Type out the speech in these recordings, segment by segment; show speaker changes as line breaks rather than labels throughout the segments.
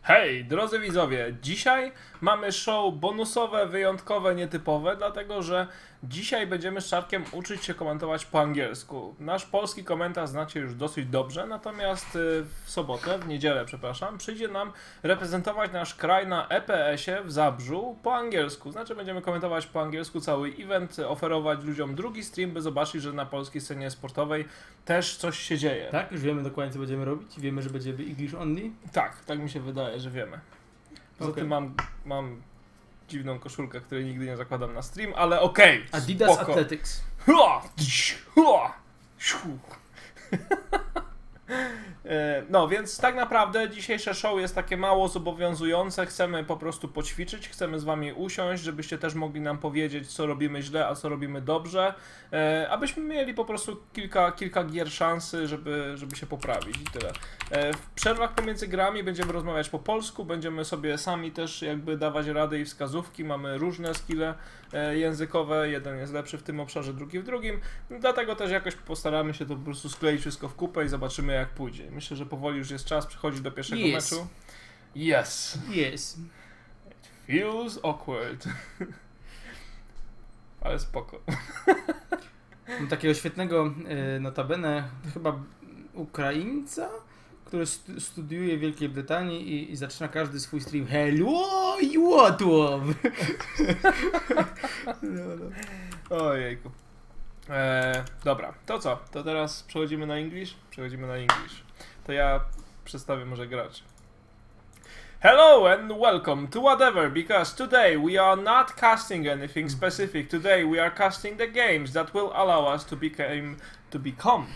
Hej, drodzy widzowie, dzisiaj mamy show bonusowe, wyjątkowe, nietypowe, dlatego że dzisiaj będziemy z Czarkiem uczyć się komentować po angielsku. Nasz polski komentarz znacie już dosyć dobrze, natomiast w sobotę, w niedzielę, przepraszam, przyjdzie nam reprezentować nasz kraj na EPS-ie w Zabrzu po angielsku. Znaczy będziemy komentować po angielsku cały event, oferować ludziom drugi stream, by zobaczyć, że na polskiej scenie sportowej też coś się dzieje.
Tak? Już wiemy dokładnie, co będziemy robić? Wiemy, że będzie English only?
Tak mi się wydaje, że wiemy. Poza tym mam dziwną koszulkę, której nigdy nie zakładam na stream, ale okej.
Adidas Athletics.
No, więc tak naprawdę dzisiejsze show jest takie mało zobowiązujące. Chcemy po prostu poćwiczyć, chcemy z wami usiąść, żebyście też mogli nam powiedzieć, co robimy źle, a co robimy dobrze, abyśmy mieli po prostu kilka gier szansy, żeby się poprawić i tyle. W przerwach pomiędzy grami będziemy rozmawiać po polsku, będziemy sobie sami też jakby dawać rady i wskazówki, mamy różne skille językowe, jeden jest lepszy w tym obszarze, drugi w drugim, dlatego też jakoś postaramy się to po prostu skleić wszystko w kupę i zobaczymy, jak pójdzie. Myślę, że powoli już jest czas przechodzić do pierwszego meczu. Yes. It feels awkward. Ale spoko.
Mam takiego świetnego notabene, chyba Ukraińca, który studiuje w Wielkiej Brytanii i zaczyna każdy swój stream hello i what up?
Ojejku. Dobra, to co? To teraz przechodzimy na English? Przechodzimy na English. To ja przedstawię może graczy. Hello and welcome to whatever, because today we are not casting anything specific. Today we are casting the games that will allow us to become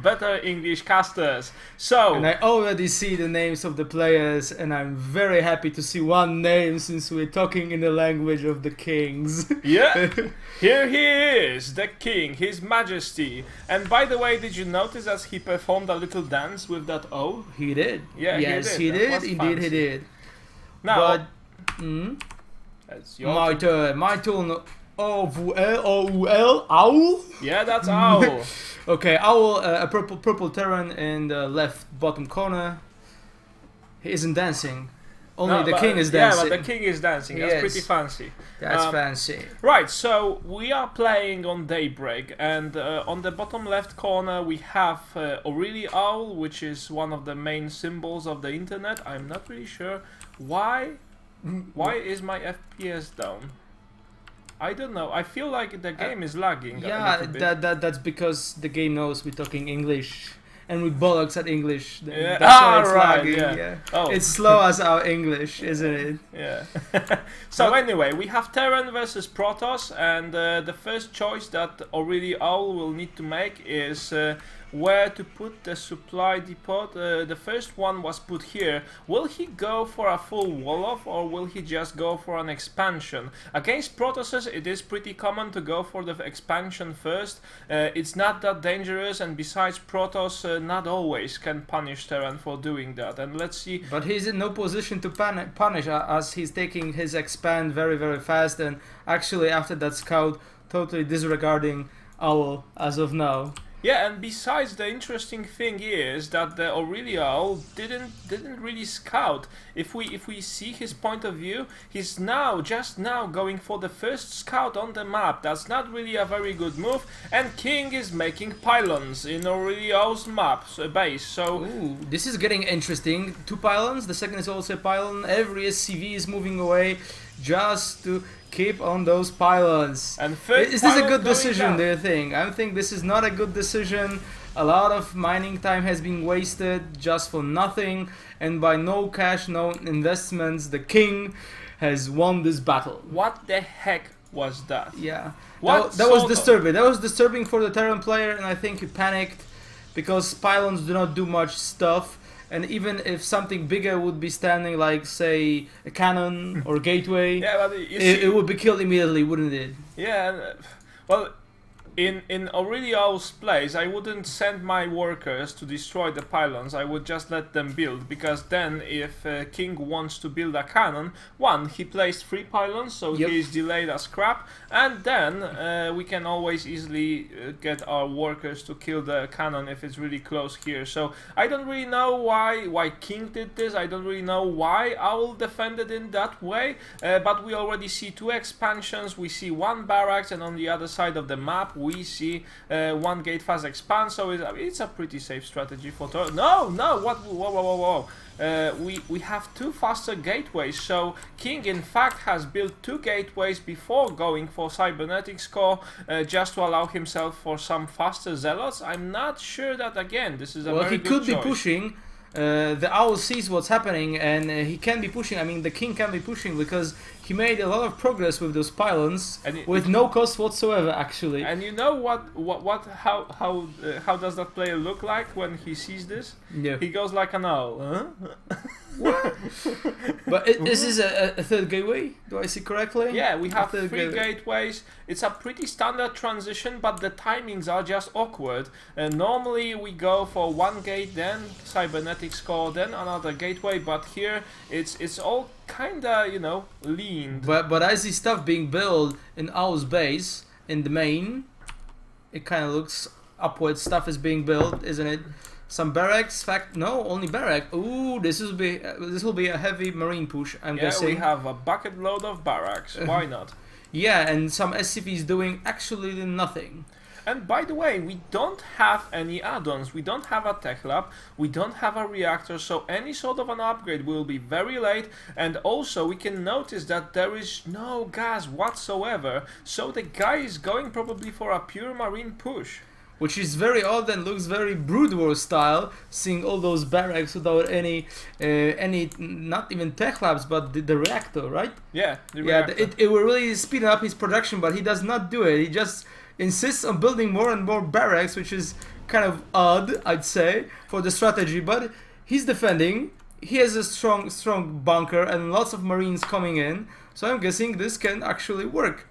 better English casters. So,
and I already see the names of the players, and I'm very happy to see one name since we're talking in the language of the kings.
Yeah, here he is, the king, his majesty. And by the way, did you notice that he performed a little dance with that O?
He did.
Yeah,
yes,
he did.
Indeed, he did.
Now,
but
that's your
my turn. OWL, owl?
Yeah, that's owl.
Okay, owl, a purple Terran in the left bottom corner. He isn't dancing. Only the king is dancing.
Yeah, but the king is dancing. That's pretty fancy.
That's fancy.
Right, so we are playing on Daybreak, and on the bottom left corner we have orlyOWL, which is one of the main symbols of the internet. I'm not really sure why is my FPS down. I don't know. I feel like the game is lagging.
Yeah, that's because the game knows we're talking English, and we bollocks at English.
Yeah.
That's why it's lagging.
Yeah. Oh.
It's slow as our English, isn't it?
Yeah. So anyway, we have Terran versus Protoss, and the first choice that orlyOWL will need to make is where to put the supply depot. The first one was put here. Will he go for a full wall-off, or will he just go for an expansion? Against Protosses, it is pretty common to go for the expansion first. It's not that dangerous, and besides, Protoss not always can punish Terran for doing that. And let's see.
But he's in no position to punish, as he's taking his expand very, very fast, and actually after that scout, totally disregarding OWL as of now.
Yeah, and besides, the interesting thing is that the orlyOWL didn't really scout. If we see his point of view, he's just now going for the first scout on the map. That's not really a very good move. And King is making pylons in orlyOWL's map base. So
ooh, this is getting interesting. 2 pylons. The second is also a pylon. Every SCV is moving away just to keep on those pylons.
And
is this a good decision, do you think? I think this is not a good decision. A lot of mining time has been wasted just for nothing, and by no cash, no investments, the king has won this battle.
What the heck was that?
Yeah, that was disturbing. That was disturbing for the Terran player, and I think he panicked because pylons do not do much stuff. And even if something bigger would be standing, like say a cannon or gateway,
yeah, but
it would be killed immediately, wouldn't it?
Yeah, well, in orlyOWL's place, I wouldn't send my workers to destroy the pylons. I would just let them build, because then if King wants to build a cannon, one, he placed 3 pylons, so he is delayed as crap, and then we can always easily get our workers to kill the cannon if it's really close here. So I don't really know why King did this. I don't really know why OWL defended in that way, but we already see 2 expansions. We see 1 barracks, and on the other side of the map we see 1 gate fast expand, so it's a pretty safe strategy for No, what? Whoa. We have 2 faster gateways, so King in fact has built 2 gateways before going for cybernetics core, just to allow himself for some faster zealots. I'm not sure that, again, this is a very good choice.
Well, he could be pushing. The OWL sees what's happening, and he can be pushing. I mean, the King can be pushing because he made a lot of progress with those pylons with no cost whatsoever, actually.
And you know how does that player look like when he sees this?
Yeah.
He goes like an owl. Huh?
What? But this is a 3rd gateway. Do I see correctly?
Yeah, we have 3 gateways. It's a pretty standard transition, but the timings are just awkward. Normally we go for 1 gate, then cybernetics core, then another gateway, but here it's all kinda, you know, lean.
But I see stuff being built in OWL's base in the main. It kind of looks upward. Stuff is being built, isn't it? Some barracks. No, only barrack. Ooh, this will be a heavy marine push, I'm guessing.
Yeah, we have a bucket load of barracks. Why not?
Yeah, and some SCVs doing actually nothing.
And by the way, we don't have any add-ons. We don't have a tech lab. We don't have a reactor. So any sort of an upgrade will be very late. And also we can notice that there is no gas whatsoever. So the guy is going probably for a pure marine push.
Which is very odd and looks very Brood War style, seeing all those barracks without any not even tech labs, but the reactor, right?
Yeah, the reactor.
It will really speed up his production, but he does not do it. He just insists on building more and more barracks, which is kind of odd, I'd say, for the strategy. But he's defending. He has a strong bunker and lots of marines coming in. So I'm guessing this can actually work.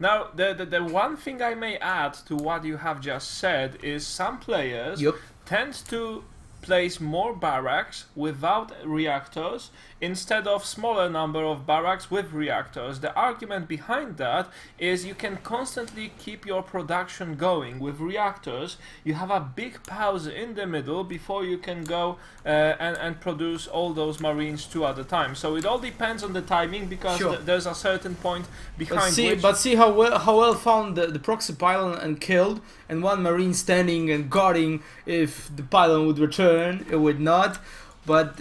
Now, the one thing I may add to what you have just said is some players tend to place more barracks without reactors instead of smaller number of barracks with reactors. The argument behind that is you can constantly keep your production going. With reactors, you have a big pause in the middle before you can go and produce all those marines 2 at a time. So it all depends on the timing, because there's a certain point behind
But see how well found the proxy pylon and killed, and 1 marine standing and guarding if the pylon would return. It would not. But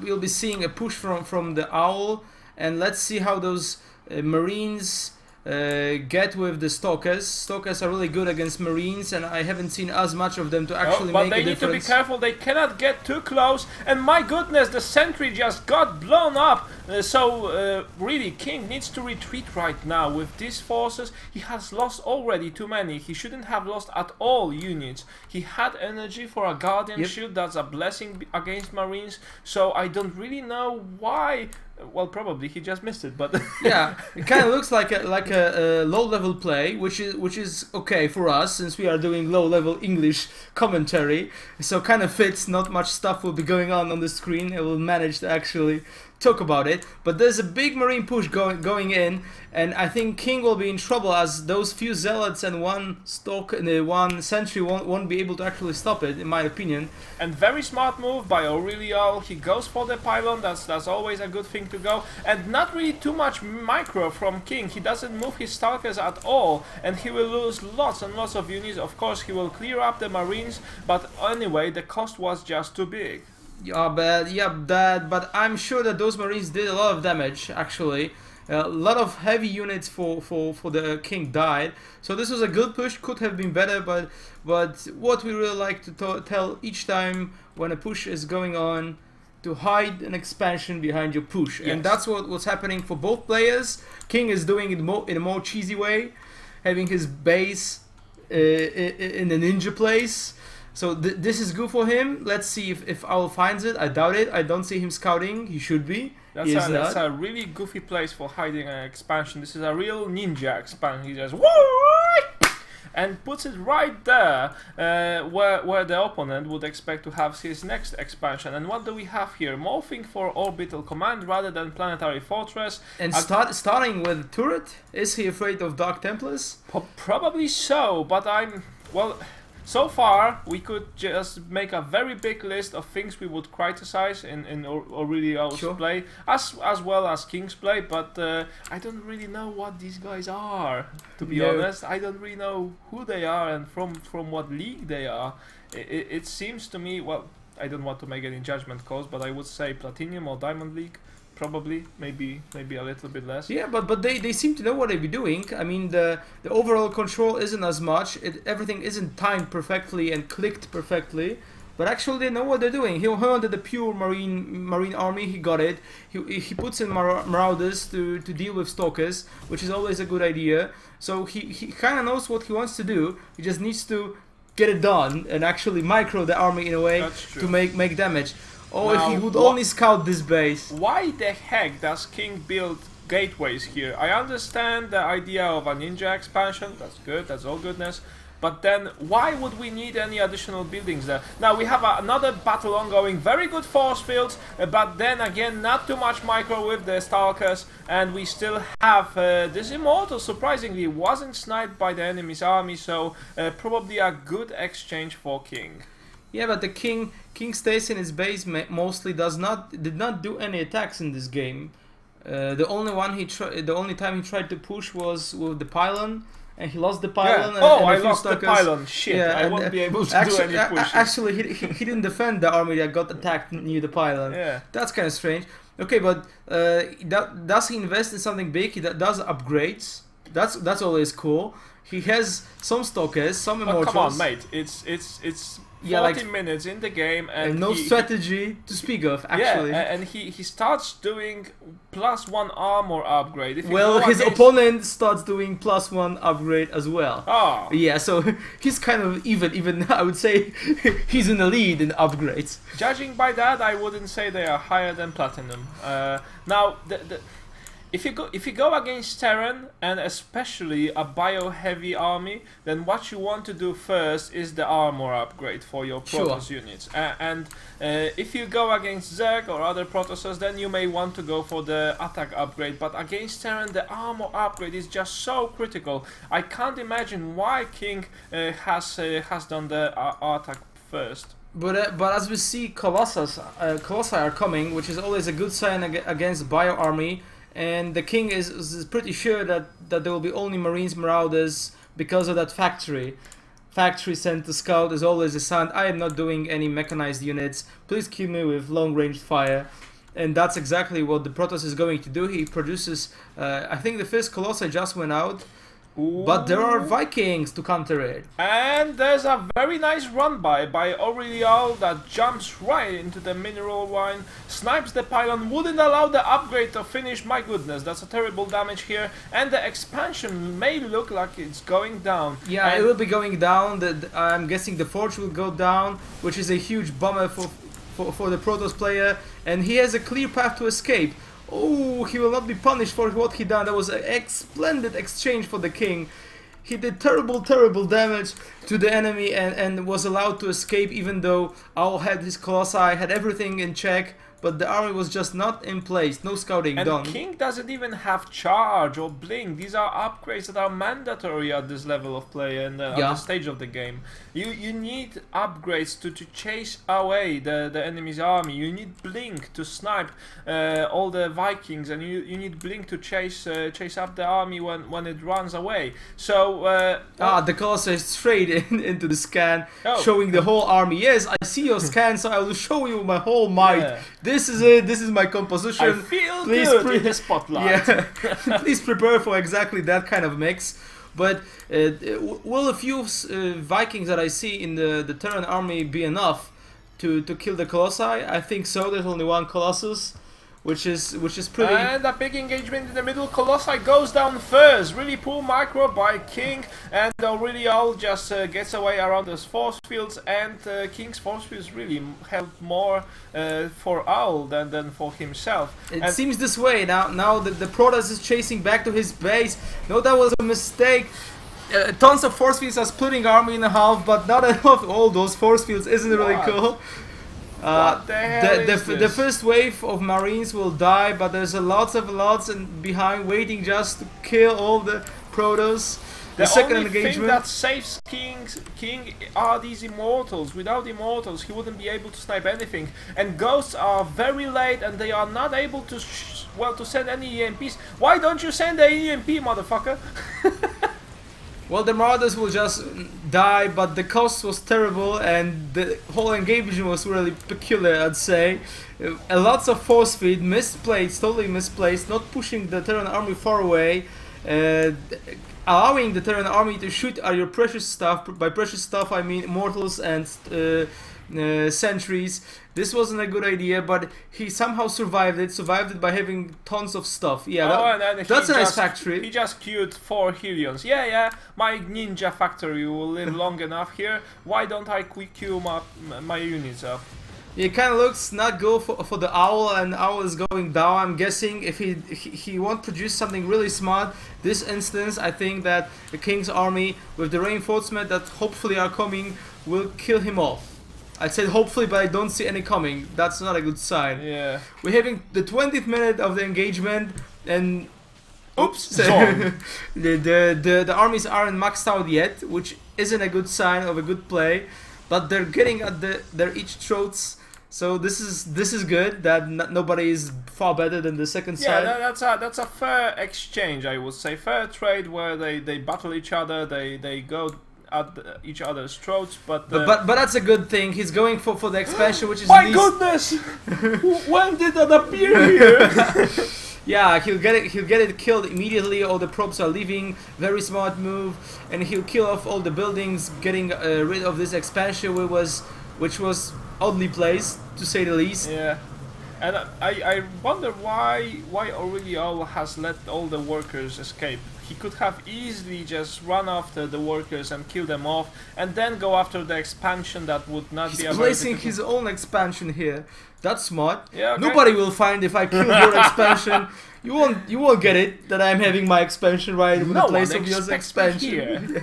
we'll be seeing a push from the OWL, and let's see how those marines get with the stalkers. Stalkers are really good against marines, and I haven't seen as much of them to actually make a difference.
But they need to be careful. They cannot get too close. And my goodness, the sentry just got blown up. So really, King needs to retreat right now. With these forces, he has lost already too many. He shouldn't have lost at all units. He had energy for a guardian shield. That's a blessing against marines. So I don't really know why. Well, probably he just missed it, but
yeah, it kind of looks like a low-level play, which is okay for us since we are doing low-level English commentary. So kind of fits. Not much stuff will be going on the screen. I will manage to actually talk about it. But there's a big marine push going in, and I think King will be in trouble as those few zealots and 1 one sentry won't be able to actually stop it, in my opinion.
And very smart move by orlyOWL. He goes for the pylon. That's always a good thing to go. And not really too much micro from King. He doesn't move his stalkers at all, and he will lose lots and lots of units. Of course, he will clear up the marines, but anyway, the cost was just too big. But
I'm sure that those marines did a lot of damage, actually. A lot of heavy units for the King died. So this was a good push, could have been better, but what we really like to tell each time when a push is going on, to hide an expansion behind your push. Yes. And that's what's happening for both players. King is doing it in a more cheesy way, having his base in a ninja place. So this is good for him. Let's see if OWL finds it. I doubt it. I don't see him scouting. He should be.
That's a really goofy place for hiding an expansion. This is a real ninja expansion. He just and puts it right there where the opponent would expect to have his next expansion. And what do we have here? Morphing for orbital command rather than planetary fortress.
And starting with turret? Is he afraid of Dark Templars?
Probably so, but well, so far we could just make a very big list of things we would criticize in orlyOWL's play, as well as King's play, but I don't really know what these guys are, to be honest. I don't really know who they are and from what league they are. It seems to me, well, I don't want to make any judgment calls, but I would say Platinum or Diamond League. Probably, maybe a little bit less.
Yeah, but they seem to know what they'll be doing. I mean, the overall control isn't as much. Everything isn't timed perfectly and clicked perfectly. But actually, they know what they're doing. He wanted the pure marine army. He got it. He puts in marauders to deal with stalkers, which is always a good idea. So he kind of knows what he wants to do. He just needs to get it done and actually micro the army in a way to make damage. Oh, now, if he would only scout this base.
Why the heck does King build gateways here? I understand the idea of a ninja expansion. That's good. That's all goodness. But then, why would we need any additional buildings there? Now, we have another battle ongoing. Very good force fields. But then again, not too much micro with the Stalkers. And we still have this Immortal, surprisingly, wasn't sniped by the enemy's army. So, probably a good exchange for King.
Yeah, but the king stays in his base. Mostly did not do any attacks in this game. The only time he tried to push was with the pylon, and he lost the pylon.
Yeah. I lost the pylon. Shit, yeah, I won't be able to do any pushing.
Actually, he didn't defend the army that got attacked near the pylon.
Yeah,
that's kind of strange. Okay, but does he invest in something big? He does upgrades. That's always cool. He has some stalkers, some immortals.
Come on, mate. It's 40 minutes in the game and
no strategy to speak of, actually.
Yeah, and he starts doing +1 armor upgrade. If
his opponent starts doing +1 upgrade as well.
Oh.
Yeah, so he's kind of even I would say he's in the lead in upgrades.
Judging by that, I wouldn't say they are higher than Platinum. Now, if you go against Terran, and especially a bio-heavy army, then what you want to do first is the armor upgrade for your Protoss units. And if you go against Zerg or other Protosses, then you may want to go for the attack upgrade. But against Terran, the armor upgrade is just so critical. I can't imagine why King has done the attack first.
But as we see, Colossi are coming, which is always a good sign against bio army. And the king is pretty sure that there will be only Marines, Marauders because of that factory. Factory sent to scout is always a sign. I am not doing any mechanized units. Please kill me with long-range fire. And that's exactly what the Protoss is going to do. He produces, I think the first Colossi just went out. Ooh. But there are Vikings to counter it.
And there's a very nice run by orlyOWL that jumps right into the mineral line, snipes the pylon, wouldn't allow the upgrade to finish. My goodness, that's a terrible damage here. And the expansion may look like it's going down.
Yeah, and it will be going down. I'm guessing the forge will go down, which is a huge bummer for the Protoss player. And he has a clear path to escape. Oh, he will not be punished for what he done. That was a splendid exchange for the king. He did terrible damage to the enemy and was allowed to escape, even though OWL had his Colossi, had everything in check. But the army was just not in place, no scouting done.
And King doesn't even have charge or blink. These are upgrades that are mandatory at this level of play and at the stage of the game. You need upgrades to chase away the enemy's army. You need blink to snipe all the Vikings, and you need blink to chase up the army when it runs away. So
the Colossi is straight into the scan, showing the whole army. Yes, I see your scan, so I will show you my whole might. Yeah. This is it. This is my composition.
I feel good in the spotlight.
Yeah. Please prepare for exactly that kind of mix. But will a few Vikings that I see in the Terran army be enough to kill the Colossi? I think so. There's only one Colossus, which is pretty.
And a big engagement in the middle. Colossi goes down first. Really poor micro by King, and orlyOWL just gets away around those force fields. And King's force fields really help more for OWL than for himself.
It seems this way now. Now that the Protoss is chasing back to his base. No, that was a mistake. Tons of force fields are splitting army in half, but not enough. All those force fields isn't really cool.
What the hell is
the
this?
first wave of Marines will die, but there's lots and behind waiting just to kill all the Protoss. The second
only
engagement
thing that saves King are these Immortals. Without Immortals, he wouldn't be able to snipe anything. And Ghosts are very late, and they are not able to to send any EMPs. Why don't you send the EMP, motherfucker?
Well, the Marauders will just die, but the cost was terrible, and the whole engagement was really peculiar, I'd say. Lots of force feed, misplaced, totally misplaced, not pushing the Terran army far away. Allowing the Terran army to shoot at your precious stuff. By precious stuff I mean mortals and sentries. This wasn't a good idea, but he somehow survived it by having tons of stuff. Yeah, that's a nice factory.
He just queued 4 Helions. Yeah, my ninja factory will live long enough here. Why don't I quick queue my units up?
It kind of looks not good for the Owl, and Owl is going down. I'm guessing if he won't produce something really smart, this instance, I think that the King's army with the reinforcement that hopefully are coming will kill him off. I said hopefully, but I don't see any coming. That's not a good sign.
Yeah.
We're having the 20th minute of the engagement, and oops, the armies aren't maxed out yet, which isn't a good sign of a good play. But they're getting at their each throats. So this is good that nobody is far better than the second side.
Yeah, that's a fair exchange, I would say. Fair trade where they battle each other, they go at each other's throats, but
that's a good thing. He's going for the expansion, which is
my goodness! When did that appear here?
Yeah, he'll get it killed immediately. All the probes are leaving. Very smart move, and he'll kill off all the buildings, getting rid of this expansion, which was oddly placed, to say the least.
Yeah, and I wonder why orlyOWL has let all the workers escape. He could have easily just run after the workers and kill them off, and then go after the expansion that would not be.
He's placing his own expansion here. That's smart.
Yeah, okay.
Nobody will find if I kill your expansion. You won't get it that I'm having my expansion right in the place of your expansion.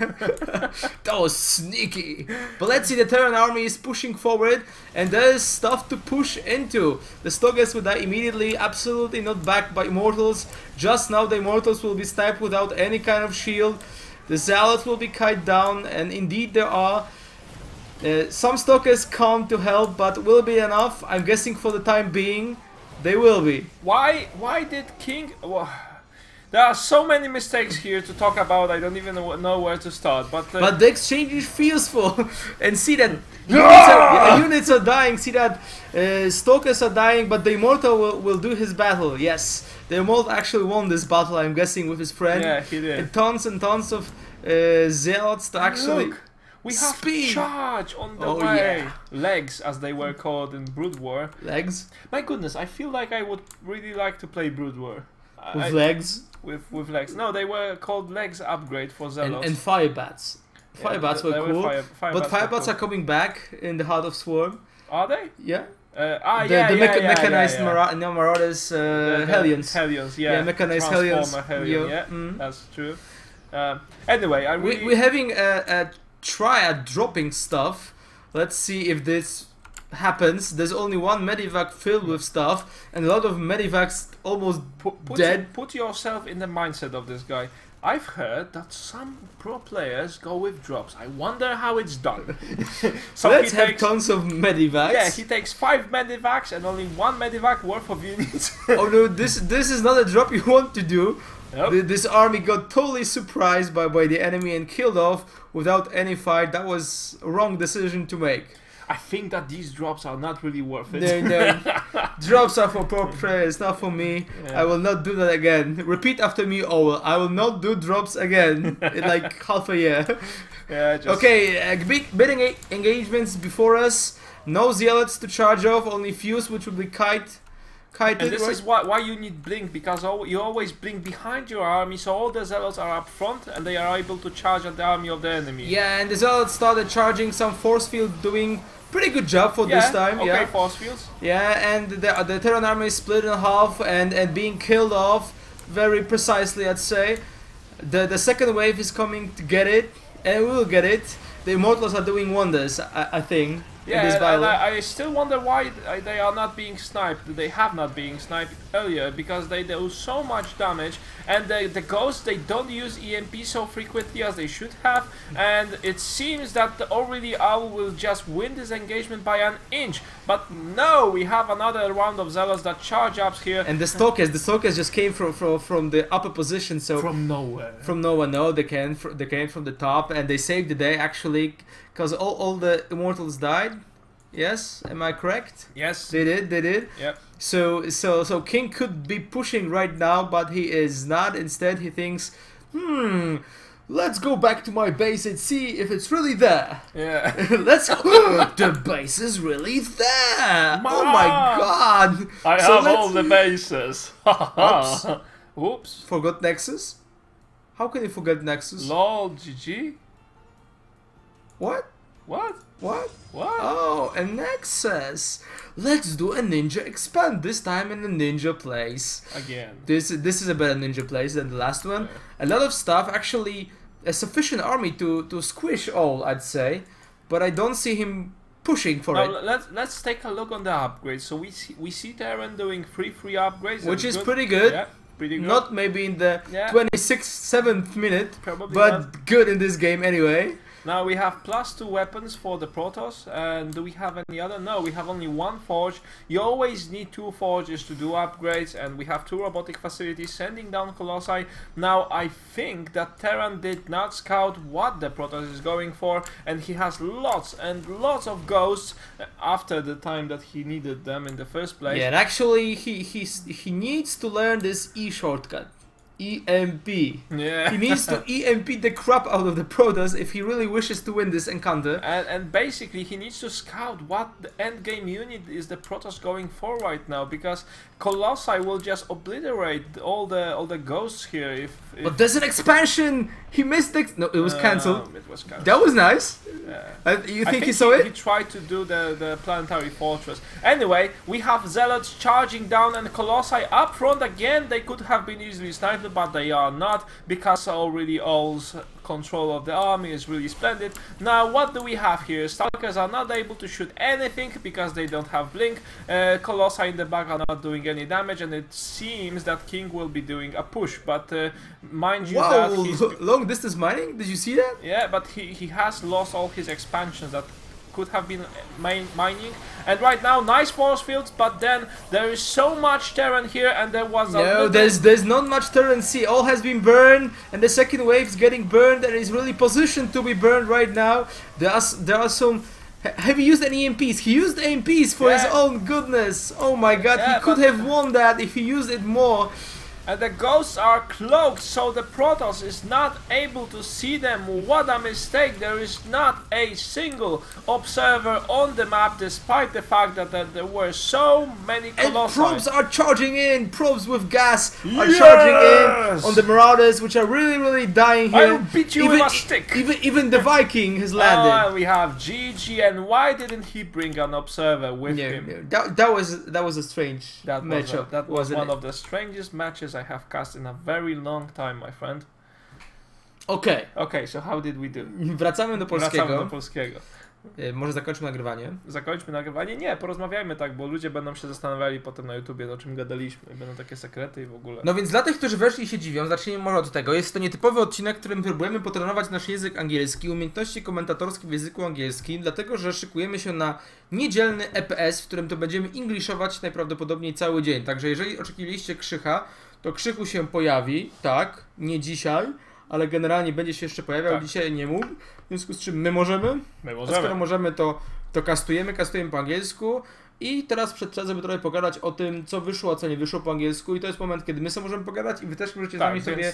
That was sneaky. But let's see, the Terran army is pushing forward, and there's stuff to push into. The Stogas will die immediately, absolutely not backed by Immortals. Just now the Immortals will be sniped without any kind of shield. The Zealots will be kite down, and indeed there are. Some Stalkers come to help, but will be enough? I'm guessing for the time being, they will be.
Why did King... Well, there are so many mistakes here to talk about, I don't even know where to start. But
the exchange is fearful. And see that units are dying, see that Stalkers are dying, but the Immortal will do his battle. Yes, the Immortal actually won this battle, I'm guessing, with his friend.
Yeah, he did.
And tons of Zealots to actually...
Look. We have
speed.
Charge on the way.
Yeah.
Legs, as they were called in Brood War.
Legs?
My goodness, I feel like I would really like to play Brood War.
With legs?
With legs. No, they were called legs upgrade for Zealots.
And Firebats. Firebats were cool. But Firebats are coming back in the Heart of Swarm.
Are they?
Yeah.
Mechanized
Marauders, Hellions.
Hellions, yeah.
Yeah, mechanized Hellions.
Hellion, yeah, that's true. Anyway,
we're having a try at dropping stuff. Let's see if this happens. There's only one medivac filled with stuff, and a lot of medivacs almost dead.
Put yourself in the mindset of this guy. I've heard that some pro players go with drops. I wonder how it's done.
So let's have tons of medivacs.
Yeah, he takes 5 medivacs and only 1 medivac worth of units.
Oh no, this is not a drop you want to do.
Nope.
This army got totally surprised by the enemy and killed off without any fight. That was a wrong decision to make.
I think that these drops are not really worth it.
No. Drops are for pro players, not for me. Yeah. I will not do that again. Repeat after me, OWL. I will not do drops again in like half a year.
Yeah,
okay, big bidding engagements before us. No Zealots to charge off, only Fuse, which will be kited.
And this is why you need blink, because you always blink behind your army, so all the Zealots are up front and they are able to charge at the army of the enemy.
Yeah, and the Zealots started charging some force field, doing pretty good job for this time.
Okay, force fields.
Yeah, and the Terran army is split in half and being killed off very precisely, I'd say. The second wave is coming to get it, and we will get it. The Immortals are doing wonders, I think.
Yeah,
in this battle.
and I still wonder why they are not being sniped. They have not been sniped earlier because they do so much damage, and the ghosts, they don't use EMP so frequently as they should have, and it seems that the orlyOWL will just win this engagement by an inch. But no, we have another round of Zealots that charge up here.
And the Stalkers just came from the upper position, so
from nowhere.
From nowhere, no, they came from the top, and they saved the day actually, because all the Immortals died. Yes, am I correct?
Yes,
they did.
Yep.
So King could be pushing right now, but he is not. Instead, he thinks, let's go back to my base and see if it's really there.
Yeah.
Let's go. The base is really there. Oh my god.
I have all the bases.
Oops.
Oops.
Forgot Nexus? How can you forget Nexus?
Lol, GG.
What?
What?
What?
What?
Oh, a Nexus. Let's do a ninja expand, this time in the ninja place.
Again.
This is a better ninja place than the last one. Yeah. A lot of stuff, actually a sufficient army to squish all, I'd say. But I don't see him pushing for it.
Let's take a look on the upgrades. So we see Terran doing free upgrades,
which is pretty good.
Yeah, pretty good.
Not maybe in the 7th minute,
probably
but
not.
Good in this game anyway.
Now we have +2 weapons for the Protoss, and do we have any other? No, we have only 1 forge. You always need 2 forges to do upgrades, and we have 2 robotic facilities sending down Colossi. Now I think that Terran did not scout what the Protoss is going for, and he has lots and lots of ghosts after the time that he needed them in the first place.
Yeah, and actually he needs to learn this E shortcut. EMP.
Yeah.
He needs to EMP the crap out of the Protoss if he really wishes to win this encounter.
And basically he needs to scout what the end game unit is the Protoss going for right now, because Colossi will just obliterate all the ghosts here if
But there's an expansion! He missed it. No, it was cancelled.
It was cancelled.
That was nice.
Yeah.
You think he saw it?
He tried to do the planetary fortress. Anyway, we have Zealots charging down and Colossi up front again. They could have been easily sniped, but they are not, because orlyOWL's control of the army is really splendid. Now what do we have here? Stalkers are not able to shoot anything because they don't have blink. Colossi in the back are not doing any damage, and it seems that King will be doing a push, but mind you that he's...
long distance mining? Did you see that?
Yeah, but he has lost all his expansions that could have been mining, and right now nice force fields, but then there is so much Terran here, and there was
there's not much Terran. See, all has been burned, and the second wave is getting burned, and is really positioned to be burned right now. There are some. Have you used any EMPs? He used EMPs for his own goodness. Oh my god, he could have won that if he used it more.
And the ghosts are cloaked, so the Protoss is not able to see them. What a mistake! There is not a single observer on the map, despite the fact that there were so many Colossi.
And probes are charging in! Probes with gas are charging in on the Marauders, which are really dying here.
I'll beat you with a stick!
Even the Viking has landed.
We have GG, and why didn't he bring an observer with him?
That was a strange matchup.
That was one of the strangest matches I have cast in a very long time, my friend. Okay, so how did we do?
Wracamy do polskiego. Może zakończmy nagrywanie?
Zakończmy nagrywanie? Nie, porozmawiajmy tak, bo ludzie będą się zastanawiali potem na YouTubie, o czym gadaliśmy. Będą takie sekrety i w ogóle.
No więc dla tych, którzy weszli i się dziwią, zacznijmy może od tego. Jest to nietypowy odcinek, w którym próbujemy potrenować nasz język angielski, umiejętności komentatorskie w języku angielskim, dlatego że szykujemy się na niedzielny EPS, w którym to będziemy engliszować najprawdopodobniej cały dzień. Także jeżeli oczekiwaliście Krzycha, to Krzychu się pojawi, tak, nie dzisiaj, ale generalnie będzie się jeszcze pojawiał, tak. Dzisiaj nie mógł, w związku z czym my możemy. A skoro możemy, to kastujemy po angielsku. I teraz przed czasem trochę pogadać o tym, co wyszło, a co nie wyszło po angielsku, i to jest moment, kiedy my sobie możemy pogadać i wy też możecie z nami sobie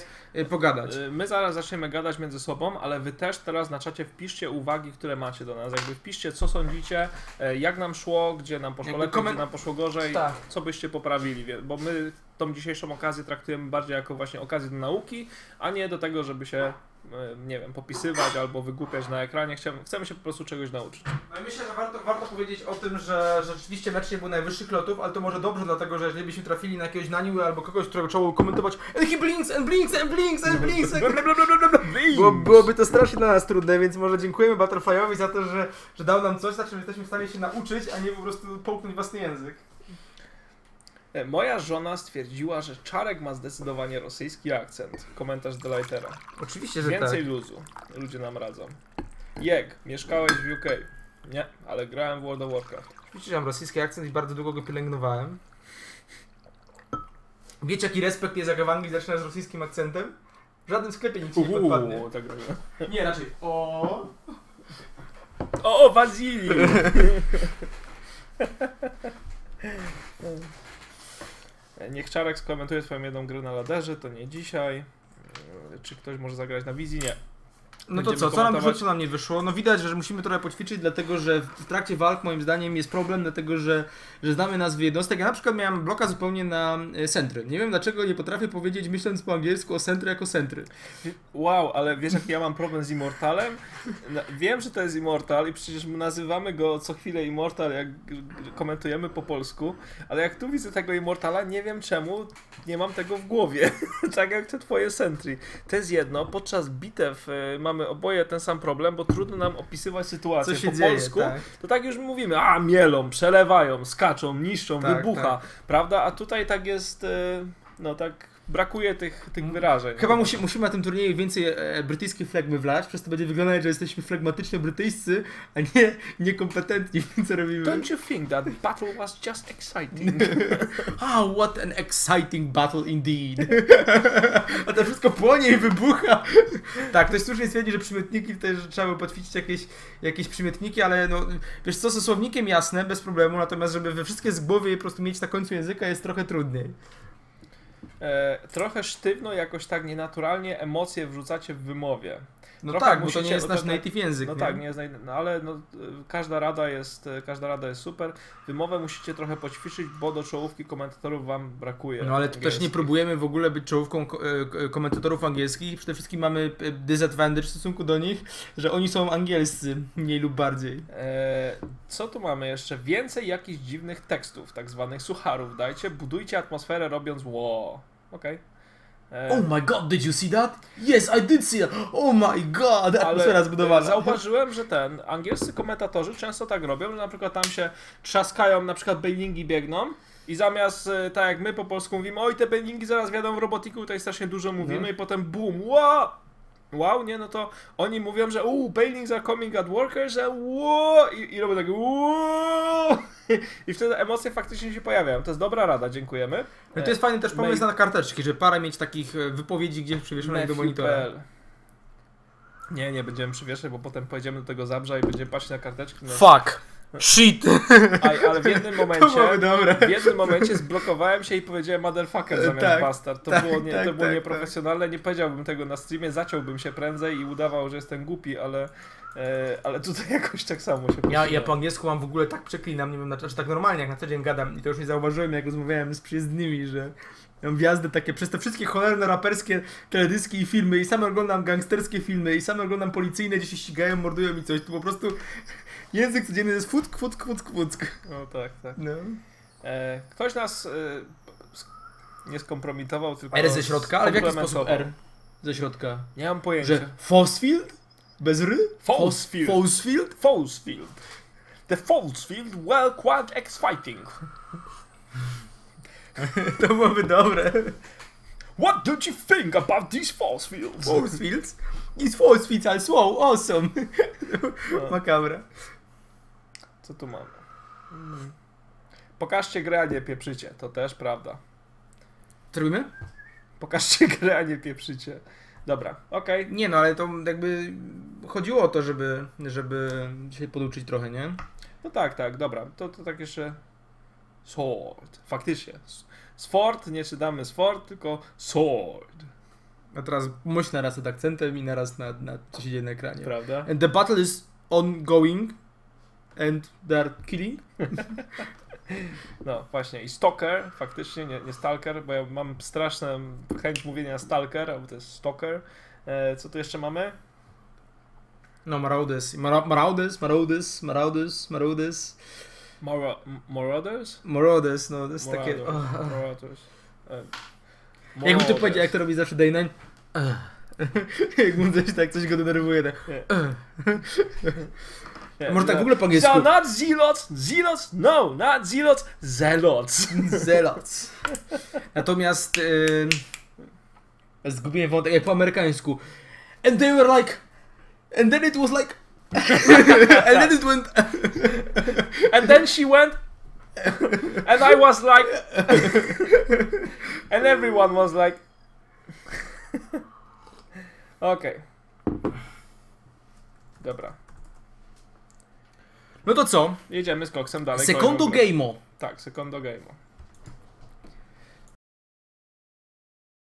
pogadać.
My zaraz zaczniemy gadać między sobą, ale wy też teraz na czacie wpiszcie uwagi, które macie do nas. Jakby wpiszcie, co sądzicie, jak nam szło, gdzie nam poszło lepiej, gdzie nam poszło gorzej, co byście poprawili, bo my tą dzisiejszą okazję traktujemy bardziej jako właśnie okazję do nauki, a nie do tego, żeby się nie wiem, popisywać albo wygłupiać na ekranie. Chcemy się po prostu czegoś nauczyć.
No i myślę, że warto powiedzieć o tym, że rzeczywiście mecz nie był najwyższych lotów, ale to może dobrze, dlatego że jeżeli byśmy trafili na jakiegoś Naniły albo kogoś, którego trzeba było komentować and he blinks and blinks and blinks and blinks byłoby to strasznie dla nas trudne, więc może dziękujemy Butterflyowi za to, że dał nam coś, na czym jesteśmy w stanie się nauczyć, a nie po prostu połknąć własny język.
Moja żona stwierdziła, że Czarek ma zdecydowanie rosyjski akcent. Komentarz do Lightera.
Oczywiście, że
Więcej
tak.
luzu. Ludzie nam radzą. Mieszkałeś w UK. Nie, ale grałem w World of Warcraft.
Oczywiście, że mam rosyjski akcent i bardzo długo go pielęgnowałem. Wiecie, jaki respekt jest, jak w Anglii zaczynasz z rosyjskim akcentem? W żadnym sklepie nic nie podpadnie.
Tak
Nie, raczej
o, Wazili! Niech Czarek skomentuje twoją jedną grę na laderze, to nie dzisiaj. Czy ktoś może zagrać na wizji? Nie.
No to co nam wyszło, co nam nie wyszło? No widać, że musimy trochę poćwiczyć, dlatego że w trakcie walk moim zdaniem jest problem, dlatego że znamy nazwy jednostek. Ja na przykład miałem bloka zupełnie na centry. Nie wiem dlaczego nie potrafię powiedzieć, myśląc po angielsku, o centry jako centry.
Wow, ale wiesz jaki ja mam problem z Immortalem? Wiem, że to jest Immortal i przecież my nazywamy go co chwilę Immortal, jak komentujemy po polsku, ale jak tu widzę tego Immortala, nie wiem czemu nie mam tego w głowie. Tak jak te twoje centry. To jest jedno, podczas bitew mamy oboje ten sam problem, bo trudno nam opisywać sytuację
co się
po
dzieje,
polsku.
tak.
To tak już mówimy, mielą, przelewają, skaczą, niszczą,
tak,
wybucha,
tak.
prawda? A tutaj tak jest, no tak brakuje tych wyrażeń.
Chyba musimy na tym turnieju więcej brytyjskiej flagmy wlać, przez to będzie wyglądać, że jesteśmy flegmatycznie brytyjscy, a nie niekompetentni w tym, co robimy.
Don't you think that battle was just exciting?
Oh, what an exciting battle indeed. A to wszystko płonie i wybucha. Tak, ktoś słusznie stwierdzi, że przymiotniki też trzeba by poćwiczyć jakieś przymiotniki, ale no, wiesz co, ze słownikiem jasne, bez problemu, natomiast żeby we wszystkie z głowy je po prostu mieć na końcu języka jest trochę trudniej.
Trochę sztywno, jakoś tak nienaturalnie emocje wrzucacie w wymowie.
No
trochę
tak, bo to nie jest nasz native język.
No
nie?
tak, nie jest, no ale no, każda rada jest super. Wymowę musicie trochę poćwiczyć, bo do czołówki komentatorów wam brakuje.
No ale tu też nie próbujemy w ogóle być czołówką komentatorów angielskich. Przede wszystkim mamy disadvantage w stosunku do nich, że oni są angielscy, mniej lub bardziej.
Co tu mamy jeszcze? Więcej jakichś dziwnych tekstów, tak zwanych sucharów dajcie. Budujcie atmosferę robiąc wow. Okej.
Oh my god, did you see that? Yes, I did see it! Oh my god! Atmosfera zbudowana.
Zauważyłem, że angielscy komentatorzy często tak robią, że na przykład tam się trzaskają, na przykład bailingi biegną i zamiast, tak jak my po polsku mówimy, oj te bailingi zaraz wjadą w robotiku, tutaj strasznie dużo mówimy i potem boom, wow, nie, no to oni mówią, że bailings are coming at workers, i robią tak i wtedy emocje faktycznie się pojawiają. To jest dobra rada, dziękujemy.
No to jest fajny też pomysł na karteczki, żeby parę mieć takich wypowiedzi gdzieś przywieszonych do monitora.
Nie będziemy przywieszać, bo potem pojedziemy do tego Zabrza i będziemy patrzeć na karteczki. No.
Fuck! Shit!
Ale w jednym momencie zblokowałem się i powiedziałem motherfucker zamiast bastard. To było nieprofesjonalne, nie powiedziałbym tego na streamie, zaciąłbym się prędzej i udawał, że jestem głupi, ale tutaj jakoś tak samo się
Ja po angielsku mam w ogóle tak przeklinam, nie wiem, znaczy tak normalnie jak na co dzień gadam i to już nie zauważyłem, jak rozmawiałem z przyjezdnymi, że mam wjazdy takie przez te wszystkie cholerne raperskie teledyski i filmy i sam oglądam gangsterskie filmy i sam oglądam policyjne, gdzie się ścigają, mordują i coś, to po prostu język codzienny jest fuck.
No tak.
No.
Ktoś nas nie skompromitował, tylko
R ze środka? Ale w jaki sposób R ze środka?
Nie mam pojęcia.
Że Falsefield? Bez ry?
Falsefield. The Falsefield well quite exciting.
To byłoby dobre.
What do you think about these Falsefields?
These Falsefields are so awesome. Makabra.
Co tu mamy? Pokażcie grę, a nie pieprzycie. To też prawda.
Co robimy?
Pokażcie grę, a nie pieprzycie. Dobra, okej.
Nie no, ale to jakby chodziło o to, żeby się poduczyć trochę, nie?
No tak, dobra. To tak jeszcze... Sword. Faktycznie. Sword, nie czytamy sword, tylko sword.
A teraz myśl naraz nad akcentem i naraz na co się dzieje na ekranie.
Prawda?
And the battle is ongoing and they're killing.
No właśnie i stalker, faktycznie, nie stalker, bo ja mam straszną chęć mówienia stalker, albo to jest stalker. Co tu jeszcze mamy?
No, Marauders. Marauders.
Marauders?
Marauders, no, to jest takie...
Marauders.
Jakby to powiedział, jak to robi zawsze Day 9? Jak mu coś go denerwuje, tak... Może tak w ogóle po angielsku.
So not zealots, zealots, no, not zealots, zealots.
Zealots. Natomiast... zgubiłem wątek, jak po amerykańsku. And they were like... And then it was like... and then it went...
and then she went... and I was like... and everyone was like... Okej. Dobra.
No to co?
Jedziemy z koksem dalej.
Secondo Gameo.
Tak, Secondo Gameo.